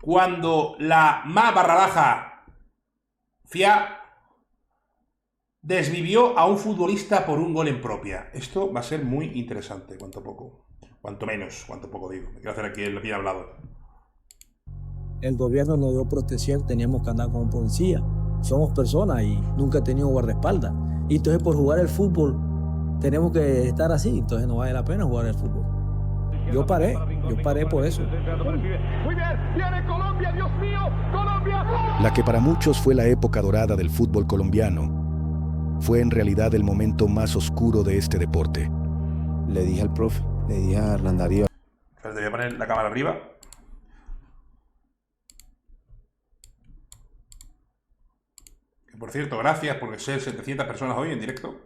cuando la Ma barra baja FIA desvivió a un futbolista por un gol en propia. Esto va a ser muy interesante, cuanto poco. Cuanto menos, cuanto poco digo. Me quiero hacer aquí el bien hablado. El gobierno nos dio protección, teníamos que andar con policía. Somos personas y nunca he tenido guardaespaldas. Y entonces por jugar el fútbol tenemos que estar así, entonces no vale la pena jugar el fútbol. Yo paré por eso. Muy bien, viene Colombia, Dios mío, Colombia. La que para muchos fue la época dorada del fútbol colombiano, fue en realidad el momento más oscuro de este deporte. Le dije al profe, le dije a Hernán Darío. Te voy a poner la cámara arriba. Que por cierto, gracias porque sé 700 personas hoy en directo.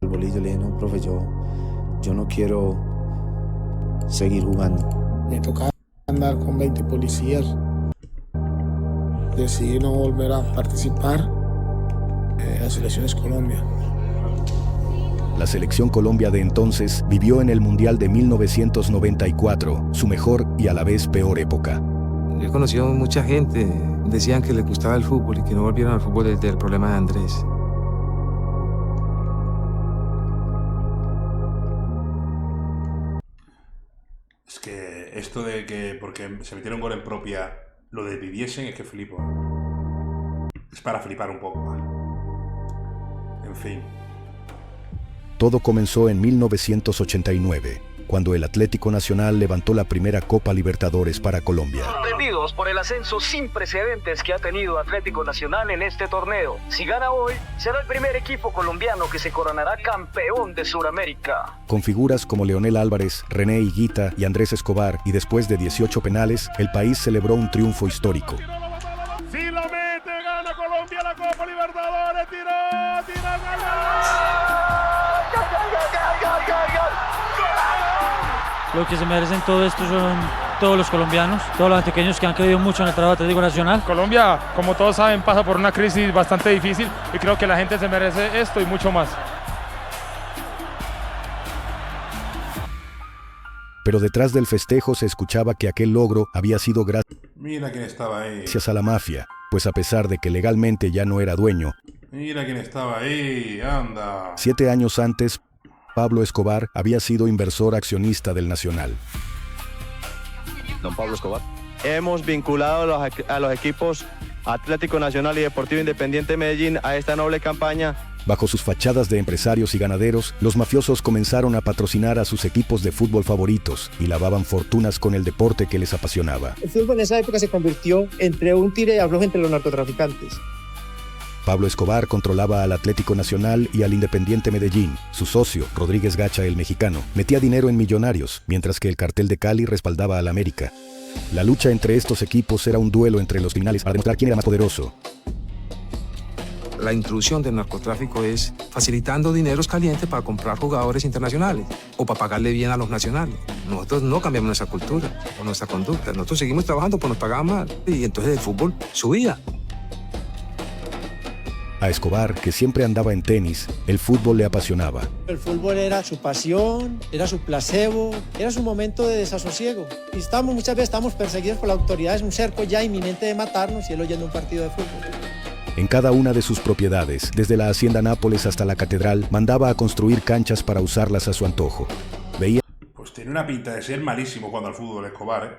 El bolillo, le dije, no, profe, yo no quiero seguir jugando. Me tocaba andar con 20 policías. Decidí no volver a participar en las selecciones Colombia. La selección Colombia de entonces vivió en el Mundial de 1994, su mejor y a la vez peor época. Yo he conocido a mucha gente, decían que les gustaba el fútbol y que no volvieron al fútbol desde el problema de Andrés. Es que esto de que porque se metieron gol en propia lo desviviesen es que flipo. Es para flipar un poco. En fin. Todo comenzó en 1989, cuando el Atlético Nacional levantó la primera Copa Libertadores para Colombia. Sorprendidos por el ascenso sin precedentes que ha tenido Atlético Nacional en este torneo. Si gana hoy, será el primer equipo colombiano que se coronará campeón de Sudamérica. Con figuras como Leonel Álvarez, René Higuita y Andrés Escobar, y después de 18 penales, el país celebró un triunfo histórico. Si lo mete, gana Colombia la Copa Libertadores. Tiró, gol. Lo que se merecen todo esto son todos los colombianos, todos los antioqueños que han creído mucho en el trabajo Atlético Nacional. Colombia, como todos saben, pasa por una crisis bastante difícil y creo que la gente se merece esto y mucho más. Pero detrás del festejo se escuchaba que aquel logro había sido Mira quién estaba ahí. gracias a la mafia, pues a pesar de que legalmente ya no era dueño, Mira quién estaba ahí, anda. 7 años antes, Pablo Escobar había sido inversor accionista del Nacional. Don Pablo Escobar. Hemos vinculado a los equipos Atlético Nacional y Deportivo Independiente Medellín a esta noble campaña. Bajo sus fachadas de empresarios y ganaderos, los mafiosos comenzaron a patrocinar a sus equipos de fútbol favoritos y lavaban fortunas con el deporte que les apasionaba. El fútbol en esa época se convirtió entre un tire y afloje entre los narcotraficantes. Pablo Escobar controlaba al Atlético Nacional y al Independiente Medellín. Su socio, Rodríguez Gacha, el mexicano, metía dinero en Millonarios, mientras que el cartel de Cali respaldaba al América. La lucha entre estos equipos era un duelo entre los criminales para demostrar quién era más poderoso. La intrusión del narcotráfico es facilitando dineros calientes para comprar jugadores internacionales o para pagarle bien a los nacionales. Nosotros no cambiamos nuestra cultura o nuestra conducta. Nosotros seguimos trabajando, pues nos pagaban mal. Y entonces el fútbol subía. A Escobar, que siempre andaba en tenis, el fútbol le apasionaba. El fútbol era su pasión, era su placebo, era su momento de desasosiego. Y muchas veces estamos perseguidos por la autoridad, es un cerco ya inminente de matarnos y él oyendo un partido de fútbol. En cada una de sus propiedades, desde la Hacienda Nápoles hasta la Catedral, mandaba a construir canchas para usarlas a su antojo. Veía... Pues tiene una pinta de ser malísimo cuando al fútbol Escobar, ¿eh?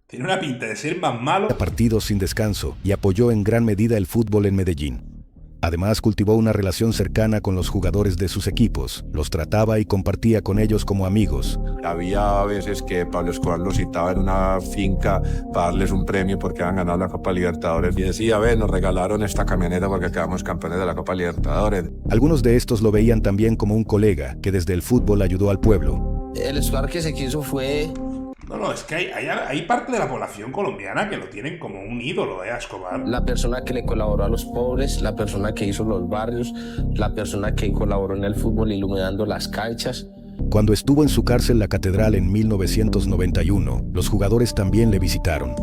Tiene una pinta de ser más malo. Partidos sin descanso y apoyó en gran medida el fútbol en Medellín. Además, cultivó una relación cercana con los jugadores de sus equipos, los trataba y compartía con ellos como amigos. Había veces que Pablo Escobar los citaba en una finca para darles un premio porque habían ganado la Copa Libertadores y decía, nos regalaron esta camioneta porque quedamos campeones de la Copa Libertadores. Algunos de estos lo veían también como un colega que desde el fútbol ayudó al pueblo. El Escobar que se quiso fue... No, es que hay parte de la población colombiana que lo tienen como un ídolo, a Escobar. La persona que le colaboró a los pobres, la persona que hizo los barrios, la persona que colaboró en el fútbol iluminando las canchas. Cuando estuvo en su cárcel La Catedral en 1991, los jugadores también le visitaron.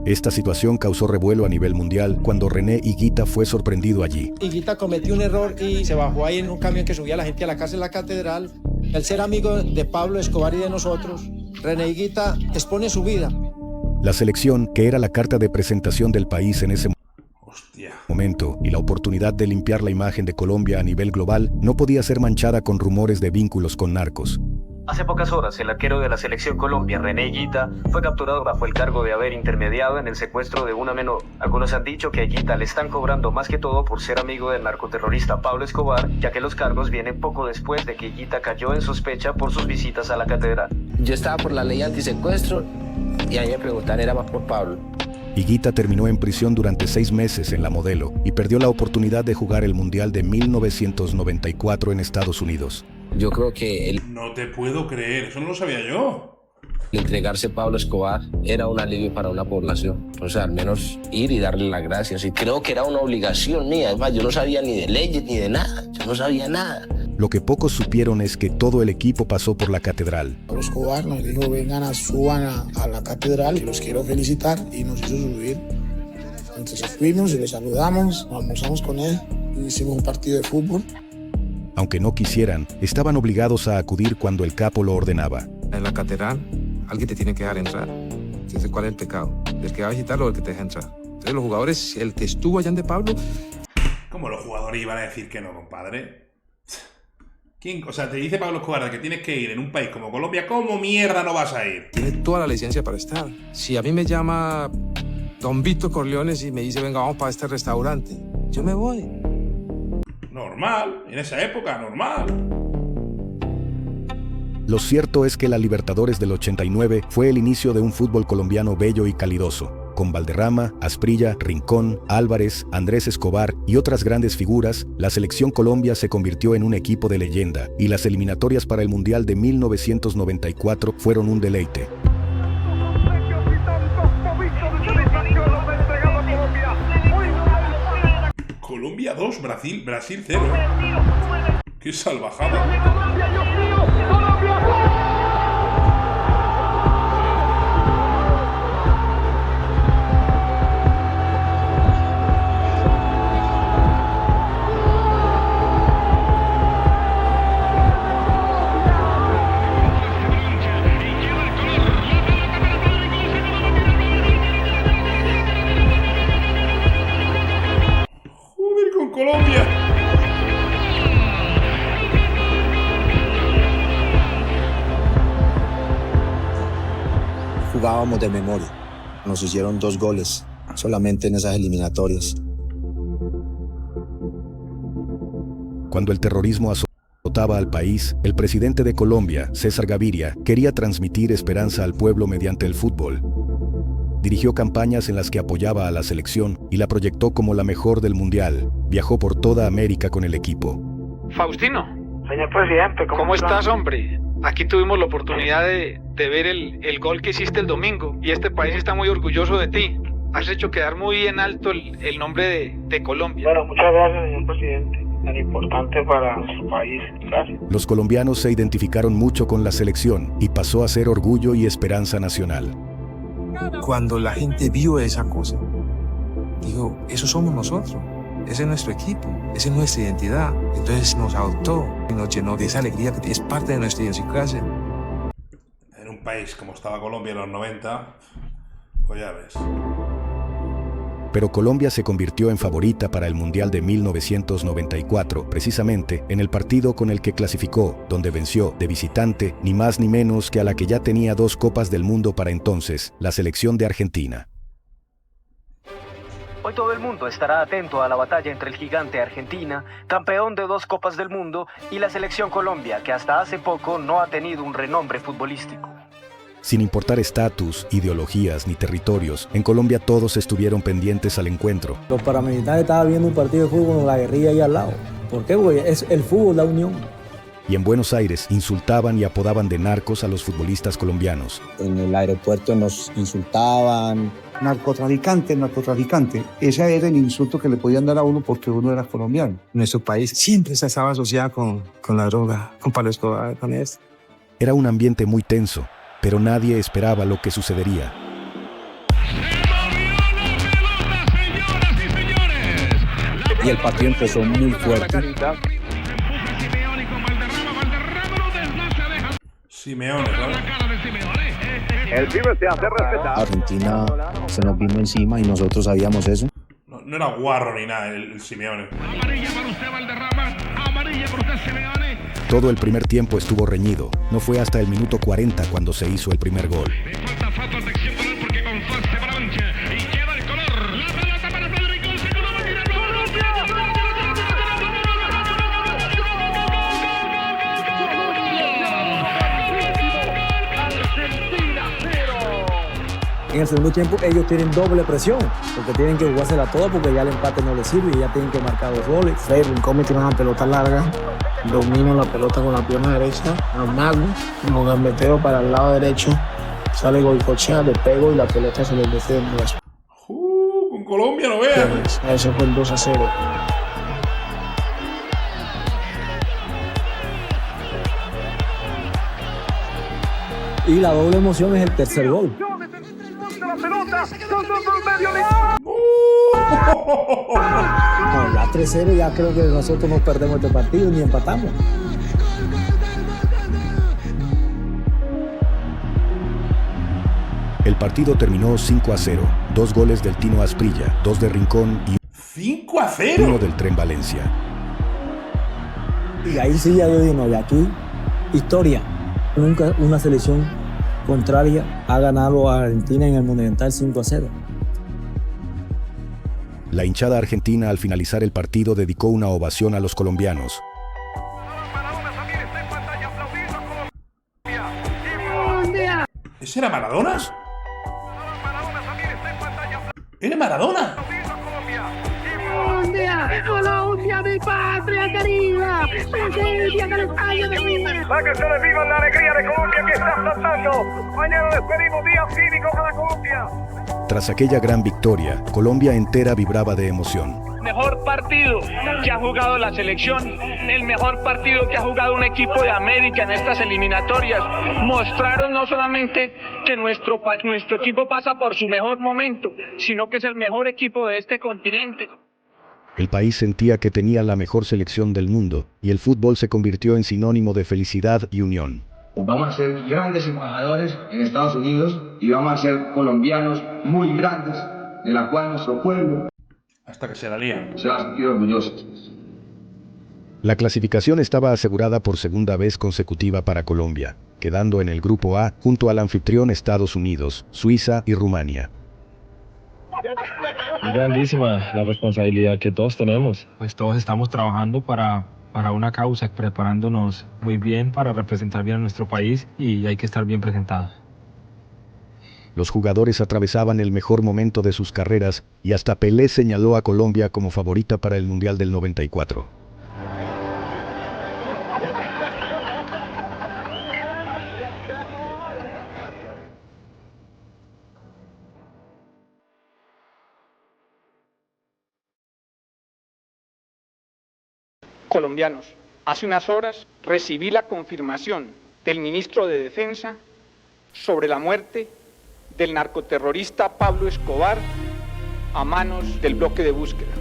Esta situación causó revuelo a nivel mundial cuando René Higuita fue sorprendido allí. Higuita cometió un error y se bajó ahí en un camión que subía a la gente a la cárcel La Catedral. El ser amigo de Pablo Escobar y de nosotros, René Higuita expone su vida. La selección, que era la carta de presentación del país en ese momento y la oportunidad de limpiar la imagen de Colombia a nivel global, no podía ser manchada con rumores de vínculos con narcos. Hace pocas horas, el arquero de la selección Colombia, René Higuita, fue capturado bajo el cargo de haber intermediado en el secuestro de una menor. Algunos han dicho que a Higuita le están cobrando más que todo por ser amigo del narcoterrorista Pablo Escobar, ya que los cargos vienen poco después de que Higuita cayó en sospecha por sus visitas a la catedral. Yo estaba por la ley antisecuestro y a mí me preguntaban era más por Pablo. Higuita terminó en prisión durante 6 meses en La Modelo y perdió la oportunidad de jugar el Mundial de 1994 en Estados Unidos. Yo creo que No te puedo creer, eso no lo sabía yo. el entregarse a Pablo Escobar era un alivio para una población. O sea, al menos ir y darle las gracias. Y creo que era una obligación mía. Además, yo no sabía ni de leyes ni de nada. Yo no sabía nada. Lo que pocos supieron es que todo el equipo pasó por la catedral. Pablo Escobar nos dijo, vengan, suban a la catedral y los quiero felicitar, y nos hizo subir. Entonces fuimos y le saludamos, almorzamos con él, y hicimos un partido de fútbol. Aunque no quisieran, estaban obligados a acudir cuando el capo lo ordenaba. En la catedral, alguien te tiene que dejar entrar. Entonces, ¿cuál es el pecado? ¿Del que va a visitarlo o del que te deja entrar? Entonces, los jugadores, el que estuvo allá de Pablo... ¿Cómo los jugadores iban a decir que no, compadre? ¿Quién? O sea, te dice Pablo Escobar que tienes que ir en un país como Colombia, ¿cómo mierda no vas a ir? Tiene toda la licencia para estar. Si a mí me llama Don Víctor Corleones y me dice, venga, vamos para este restaurante, yo me voy. Normal, en esa época, normal. Lo cierto es que la Libertadores del 89 fue el inicio de un fútbol colombiano bello y calidoso. Con Valderrama, Asprilla, Rincón, Álvarez, Andrés Escobar y otras grandes figuras, la selección Colombia se convirtió en un equipo de leyenda y las eliminatorias para el Mundial de 1994 fueron un deleite. Colombia 2, Brasil 0. ¡Qué salvajada! ¡Joder con Colombia! Jugábamos de memoria. Nos hicieron 2 goles solamente en esas eliminatorias. Cuando el terrorismo azotaba al país, el presidente de Colombia, César Gaviria, quería transmitir esperanza al pueblo mediante el fútbol. Dirigió campañas en las que apoyaba a la selección y la proyectó como la mejor del mundial. Viajó por toda América con el equipo. Faustino. Señor presidente, ¿Cómo estás, hombre? Aquí tuvimos la oportunidad de ver el gol que hiciste el domingo y este país está muy orgulloso de ti. Has hecho quedar muy en alto el nombre de Colombia. Bueno, muchas gracias, señor presidente. Tan importante para nuestro país. Gracias. Los colombianos se identificaron mucho con la selección y pasó a ser orgullo y esperanza nacional. Cuando la gente vio esa cosa, dijo, eso somos nosotros, ese es nuestro equipo, esa es nuestra identidad. Entonces nos adoptó y nos llenó de esa alegría que es parte de nuestra idiosincrasia. En un país como estaba Colombia en los 90, pues ya ves. Pero Colombia se convirtió en favorita para el Mundial de 1994, precisamente en el partido con el que clasificó, donde venció de visitante ni más ni menos que a la que ya tenía 2 Copas del Mundo para entonces, la selección de Argentina. Hoy todo el mundo estará atento a la batalla entre el gigante Argentina, campeón de 2 Copas del Mundo, y la selección Colombia, que hasta hace poco no ha tenido un renombre futbolístico. Sin importar estatus, ideologías ni territorios, en Colombia todos estuvieron pendientes al encuentro. Los paramilitares estaban viendo un partido de fútbol con la guerrilla ahí al lado. ¿Por qué? Porque es el fútbol, la unión. Y en Buenos Aires insultaban y apodaban de narcos a los futbolistas colombianos. En el aeropuerto nos insultaban. Narcotraficante, narcotraficante. Ese era el insulto que le podían dar a uno porque uno era colombiano. Nuestro país siempre se estaba asociado con la droga, con Pablo Escobar, con esto. Era un ambiente muy tenso, pero nadie esperaba lo que sucedería. Y el partido empezó muy fuerte. Simeone, ¿no? El pibe se hace respetar. Argentina se nos vino encima y nosotros sabíamos eso. No era guarro ni nada el Simeone. Todo el primer tiempo estuvo reñido. No fue hasta el minuto 40 cuando se hizo el primer gol. En el segundo tiempo ellos tienen doble presión, porque tienen que jugársela toda porque ya el empate no les sirve y ya tienen que marcar 2 goles. Fred Rincón me tira una pelota larga, domino la pelota con la pierna derecha, amago, como gambeteo para el lado derecho, sale Goicoechea, le pego y la pelota se le defiende. Con Colombia no veas. Ese fue el 2-0. Y la doble emoción es el tercer gol. No, ya 3-0 ya creo que nosotros no perdemos este partido ni empatamos. El partido terminó 5-0. 2 goles del Tino Asprilla, 2 de Rincón y 5-0. 1 del Tren Valencia. Y ahí sí ya yo digo, no, de aquí, historia. Nunca una selección contraria ha ganado a Argentina en el Monumental 5-0. La hinchada argentina al finalizar el partido dedicó una ovación a los colombianos. ¿Ese era Maradona? ¿Era Maradona? Colombia, mi patria querida, presencia del España de vida. Para que se le viva la alegría de Colombia que está saltando. Mañana despedimos día cívico para Colombia. Tras aquella gran victoria, Colombia entera vibraba de emoción. Mejor partido que ha jugado la selección, el mejor partido que ha jugado un equipo de América en estas eliminatorias. Mostraron no solamente que nuestro equipo pasa por su mejor momento, sino que es el mejor equipo de este continente. El país sentía que tenía la mejor selección del mundo, y el fútbol se convirtió en sinónimo de felicidad y unión. Vamos a ser grandes embajadores en Estados Unidos y vamos a ser colombianos muy grandes, de la cual nuestro pueblo hasta que se la lían se va a sentir orgulloso. La clasificación estaba asegurada por segunda vez consecutiva para Colombia, quedando en el grupo A junto al anfitrión Estados Unidos, Suiza y Rumania. Grandísima la responsabilidad que todos tenemos. Pues todos estamos trabajando para una causa, preparándonos muy bien para representar bien a nuestro país y hay que estar bien presentados. Los jugadores atravesaban el mejor momento de sus carreras y hasta Pelé señaló a Colombia como favorita para el Mundial del 94. Colombianos, hace unas horas recibí la confirmación del ministro de Defensa sobre la muerte del narcoterrorista Pablo Escobar a manos del bloque de búsqueda.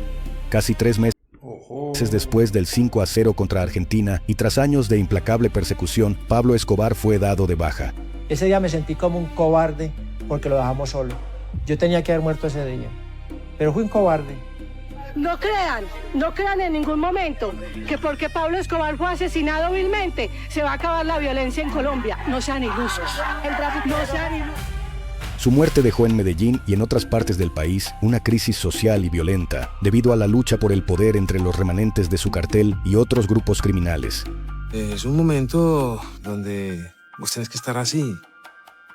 Casi 3 meses después del 5-0 contra Argentina y tras años de implacable persecución, Pablo Escobar fue dado de baja. Ese día me sentí como un cobarde porque lo dejamos solo. Yo tenía que haber muerto ese día, pero fui un cobarde. No crean en ningún momento que porque Pablo Escobar fue asesinado vilmente se va a acabar la violencia en Colombia. No sean ilusos. No sean ilusos. Su muerte dejó en Medellín y en otras partes del país una crisis social y violenta debido a la lucha por el poder entre los remanentes de su cartel y otros grupos criminales. Es un momento donde vos tenés que estar así.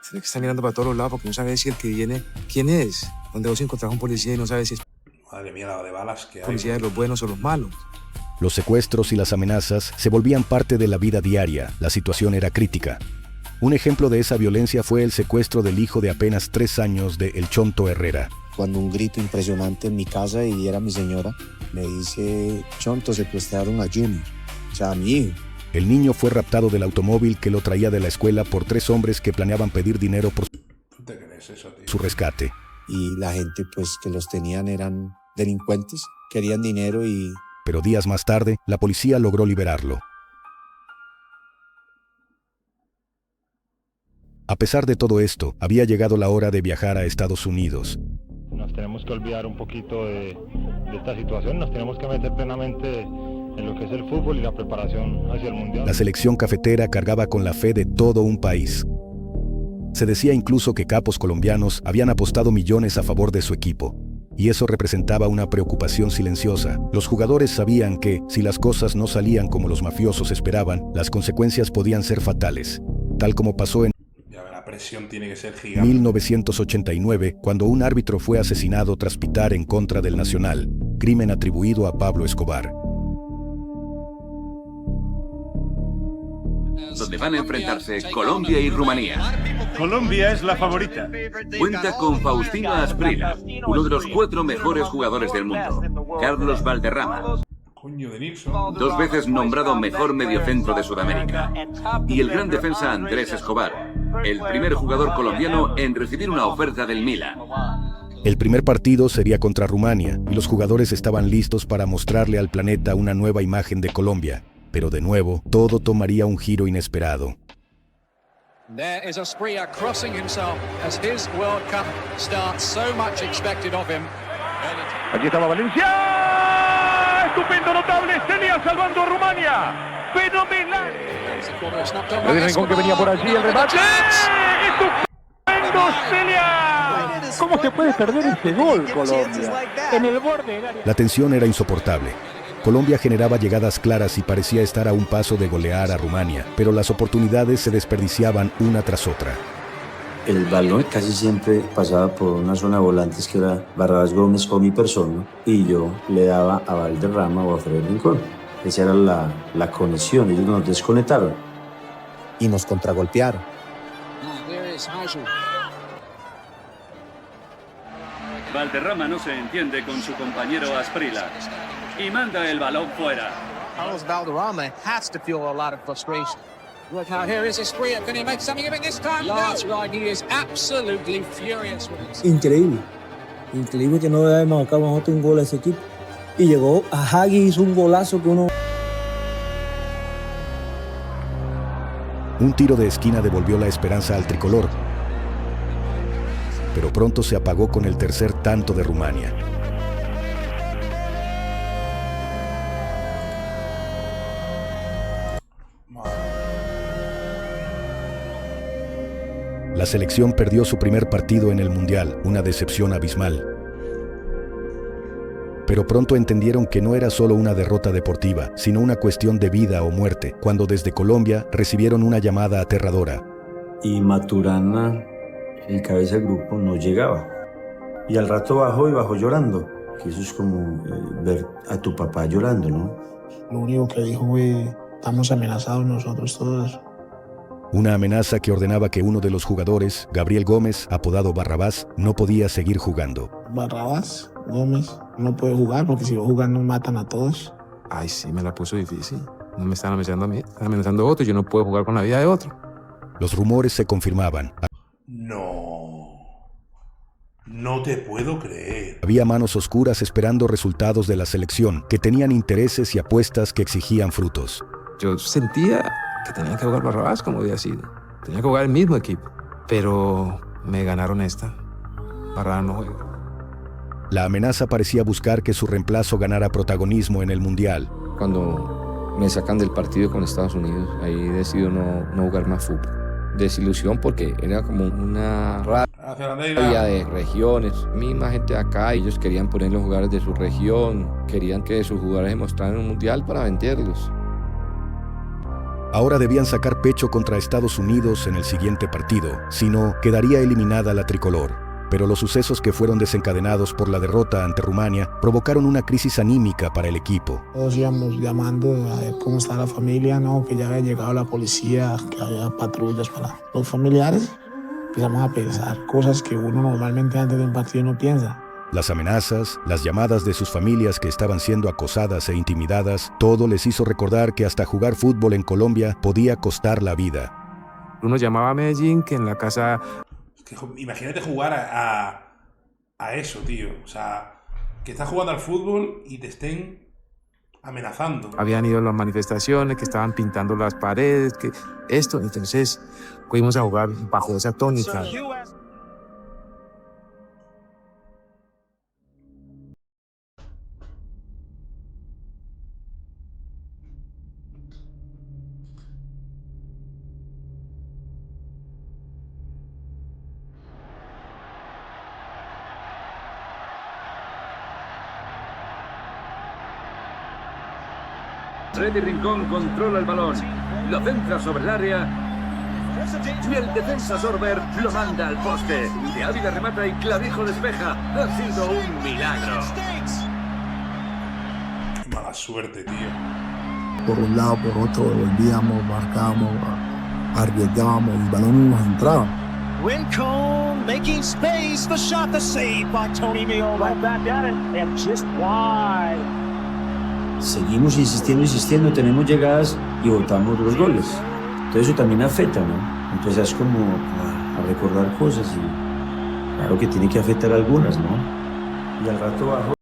Tenés que estar mirando para todos los lados porque no sabes si el que viene, quién es. Donde vos encontrás a un policía y no sabes si es Madre mía, la de balas que hay. Policía de los buenos o los malos. Los secuestros y las amenazas se volvían parte de la vida diaria. La situación era crítica. Un ejemplo de esa violencia fue el secuestro del hijo de apenas 3 años de El Chonto Herrera. Cuando un grito impresionante en mi casa y era mi señora, me dice, Chonto, secuestraron a Junior, o sea, a mi hijo. El niño fue raptado del automóvil que lo traía de la escuela por 3 hombres que planeaban pedir dinero por su rescate. Y la gente pues que los tenían eran delincuentes, querían dinero y... Pero días más tarde, la policía logró liberarlo. A pesar de todo esto, había llegado la hora de viajar a Estados Unidos. Nos tenemos que olvidar un poquito de esta situación, nos tenemos que meter plenamente en lo que es el fútbol y la preparación hacia el Mundial. La selección cafetera cargaba con la fe de todo un país. Se decía incluso que capos colombianos habían apostado millones a favor de su equipo. Y eso representaba una preocupación silenciosa. Los jugadores sabían que, si las cosas no salían como los mafiosos esperaban, las consecuencias podían ser fatales. Tal como pasó en La presión tiene que ser gigante. 1989, cuando un árbitro fue asesinado tras pitar en contra del Nacional, crimen atribuido a Pablo Escobar. Donde van a enfrentarse Colombia y Rumanía. Colombia es la favorita. Cuenta con Faustino Asprilla, uno de los 4 mejores jugadores del mundo. Carlos Valderrama, Coño de Nilsson. 2 veces nombrado mejor mediocentro de Sudamérica. Y el gran defensa Andrés Escobar, el primer jugador colombiano en recibir una oferta del Milan. El primer partido sería contra Rumania, y los jugadores estaban listos para mostrarle al planeta una nueva imagen de Colombia. Pero de nuevo, todo tomaría un giro inesperado. There is Asprilla crossing himself as his World Cup starts. So much expected of him. Aquí estaba Valencia. Estupendo, notable. Celia salvando a Rumania. Fenomenal. El rincón que venía por allí, el remate. Estupendo, Celia. ¿Cómo se puede perder este gol, Colombia? En el borde del área. La tensión era insoportable. Colombia generaba llegadas claras y parecía estar a un paso de golear a Rumania, pero las oportunidades se desperdiciaban una tras otra. El balón casi siempre pasaba por una zona de volantes que era Barrabás Gómez o mi persona, y yo le daba a Valderrama o a Fred Rincón. Esa era la conexión, ellos nos desconectaron y nos contragolpearon. Valderrama no se entiende con su compañero Asprilla y manda el balón fuera. Carlos Valderrama has to feel a lot of frustration. Look how here is Asprilla. Can he make something of it this time? Last right, he is absolutely furious with it. Increíble. Increíble que no debemos marcar nosotros un gol a ese equipo. Y llegó a Hagi, hizo un golazo que uno... Un tiro de esquina devolvió la esperanza al tricolor, pero pronto se apagó con el tercer tanto de Rumania. La selección perdió su primer partido en el Mundial, una decepción abismal. Pero pronto entendieron que no era solo una derrota deportiva, sino una cuestión de vida o muerte, cuando desde Colombia recibieron una llamada aterradora. Y Maturana, el cabeza del grupo, no llegaba. Y al rato bajó llorando. Que eso es como ver a tu papá llorando, ¿no? Lo único que dijo fue, estamos amenazados nosotros todos. Una amenaza que ordenaba que uno de los jugadores, Gabriel Gómez, apodado Barrabás, no podía seguir jugando. Barrabás, Gómez, no puede jugar porque si va a jugar nos matan a todos. Ay, sí, me la puso difícil. No me están amenazando a mí, están amenazando a otro. Yo no puedo jugar con la vida de otro. Los rumores se confirmaban. No te puedo creer. Había manos oscuras esperando resultados de la selección, que tenían intereses y apuestas que exigían frutos. Yo sentía que tenía que jugar Barrabás como había sido. Tenía que jugar el mismo equipo. Pero me ganaron esta. Barrabás no juega. La amenaza parecía buscar que su reemplazo ganara protagonismo en el Mundial. Cuando me sacan del partido con Estados Unidos, ahí decido no jugar más fútbol. Desilusión porque era como una rabia de regiones. Misma gente acá, ellos querían poner los jugadores de su región, querían que sus jugadores demostraran un mundial para venderlos. Ahora debían sacar pecho contra Estados Unidos en el siguiente partido, si no, quedaría eliminada la tricolor. Pero los sucesos que fueron desencadenados por la derrota ante Rumania provocaron una crisis anímica para el equipo. Todos íbamos llamando a ver cómo está la familia, ¿no? Que ya había llegado la policía, que había patrullas para los familiares. Empezamos a pensar cosas que uno normalmente antes de un partido no piensa. Las amenazas, las llamadas de sus familias que estaban siendo acosadas e intimidadas, todo les hizo recordar que hasta jugar fútbol en Colombia podía costar la vida. Uno llamaba a Medellín, que en la casa... Imagínate jugar a eso, tío. O sea, que estás jugando al fútbol y te estén amenazando. Habían ido a las manifestaciones, que estaban pintando las paredes, que esto. Entonces fuimos a jugar bajo esa tónica. Freddy Rincón controla el balón, lo centra sobre el área y el defensa Sorber lo manda al poste. De Ávila remata y Clavijo despeja. Ha sido un milagro. Qué mala suerte, tío. Por un lado, por otro, volvíamos, marcábamos, arriesgábamos, el balón no nos entraba. Rincón making space, the shot, the save by Tony Meola. Right back at it, and just wide. Seguimos insistiendo, tenemos llegadas y botamos los goles. Entonces eso también afecta, ¿no? Empezás como a recordar cosas y claro que tiene que afectar algunas, ¿no? Y al rato bajo.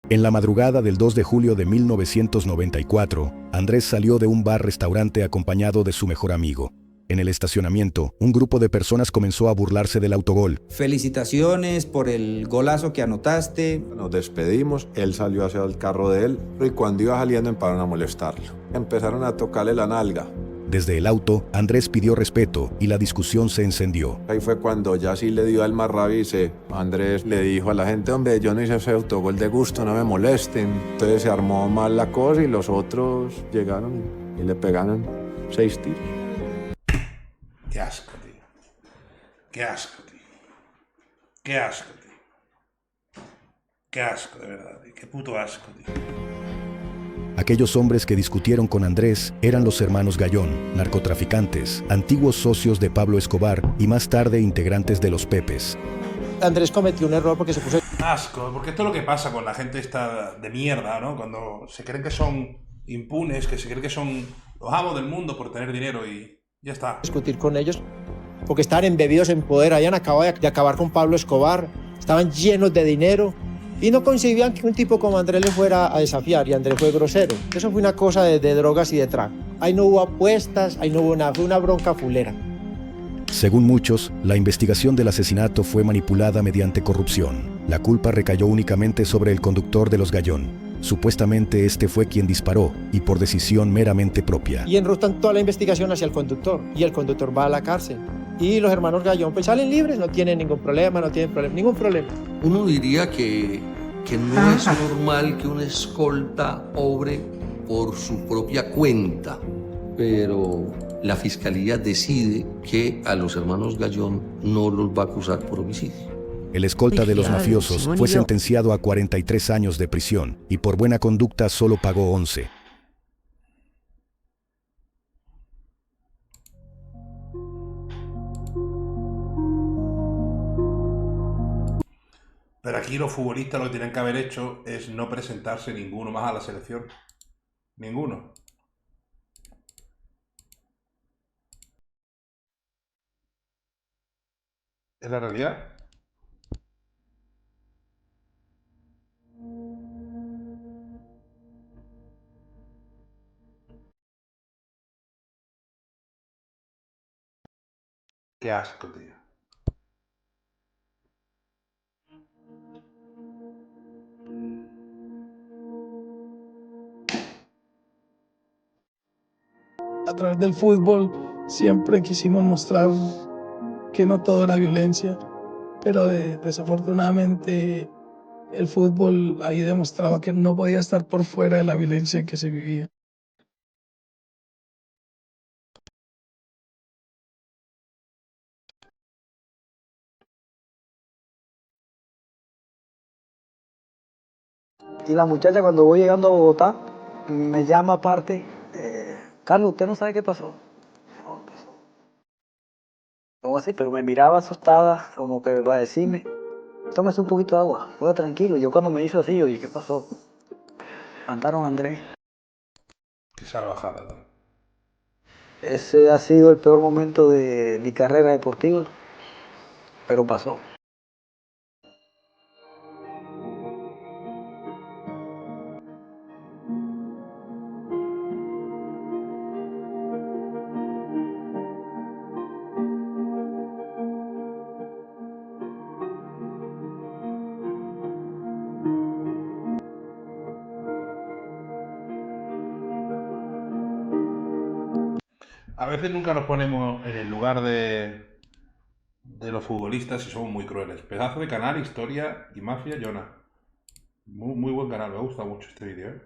En la madrugada del 2 de julio de 1994, Andrés salió de un bar-restaurante acompañado de su mejor amigo. En el estacionamiento, un grupo de personas comenzó a burlarse del autogol. Felicitaciones por el golazo que anotaste. Nos despedimos, él salió hacia el carro de él y cuando iba saliendo empezaron a molestarlo. Empezaron a tocarle la nalga. Desde el auto, Andrés pidió respeto y la discusión se encendió. Ahí fue cuando ya sí le dio al más rabia y Andrés le dijo a la gente, hombre, yo no hice ese autogol de gusto, no me molesten. Entonces se armó mal la cosa y los otros llegaron y le pegaron 6 tiros. Qué asco, tío. Qué asco, tío. Qué asco, tío. Qué asco, de verdad, tío. Qué puto asco, tío. Aquellos hombres que discutieron con Andrés eran los hermanos Gallón, narcotraficantes, antiguos socios de Pablo Escobar y más tarde integrantes de los Pepes. Andrés cometió un error porque se puso... Asco, porque esto es lo que pasa con la gente esta de mierda, ¿no? Cuando se creen que son impunes, que se creen que son los amos del mundo por tener dinero y ya está. Discutir con ellos porque estaban embebidos en poder, habían acabado de acabar con Pablo Escobar, estaban llenos de dinero. Y no concebían que un tipo como Andrés le fuera a desafiar, y Andrés fue grosero. Eso fue una cosa de drogas y de trago. Ahí no hubo apuestas, ahí no hubo nada, fue una bronca fulera. Según muchos, la investigación del asesinato fue manipulada mediante corrupción. La culpa recayó únicamente sobre el conductor de los Gallón. Supuestamente este fue quien disparó, y por decisión meramente propia. Y enrutan toda la investigación hacia el conductor, y el conductor va a la cárcel. Y los hermanos Gallón pues salen libres, no tienen ningún problema, ningún problema. Uno diría que no es normal que un escolta obre por su propia cuenta, pero la fiscalía decide que a los hermanos Gallón no los va a acusar por homicidio. El escolta de los mafiosos fue sentenciado a 43 años de prisión y por buena conducta solo pagó 11. Pero aquí los futbolistas lo que tienen que haber hecho es no presentarse ninguno más a la selección. Ninguno. Es la realidad. Qué asco, tío. A través del fútbol siempre quisimos mostrar que no todo era violencia, pero desafortunadamente el fútbol ahí demostraba que no podía estar por fuera de la violencia que se vivía. Y la muchacha cuando voy llegando a Bogotá me llama aparte, Carlos, ¿usted no sabe qué pasó? No, pasó. ¿Cómo así? Pero me miraba asustada, como que va a decirme, tómese un poquito de agua, juega tranquilo. Yo cuando me hizo así, yo dije, ¿qué pasó? Mandaron a Andrés. Qué salvajada, ¿no? Ese ha sido el peor momento de mi carrera deportiva, pero pasó. A veces nunca nos ponemos en el lugar de los futbolistas y somos muy crueles. Pedazo de canal, historia y mafia, Jonah. Muy buen canal, me gusta mucho este vídeo, ¿eh?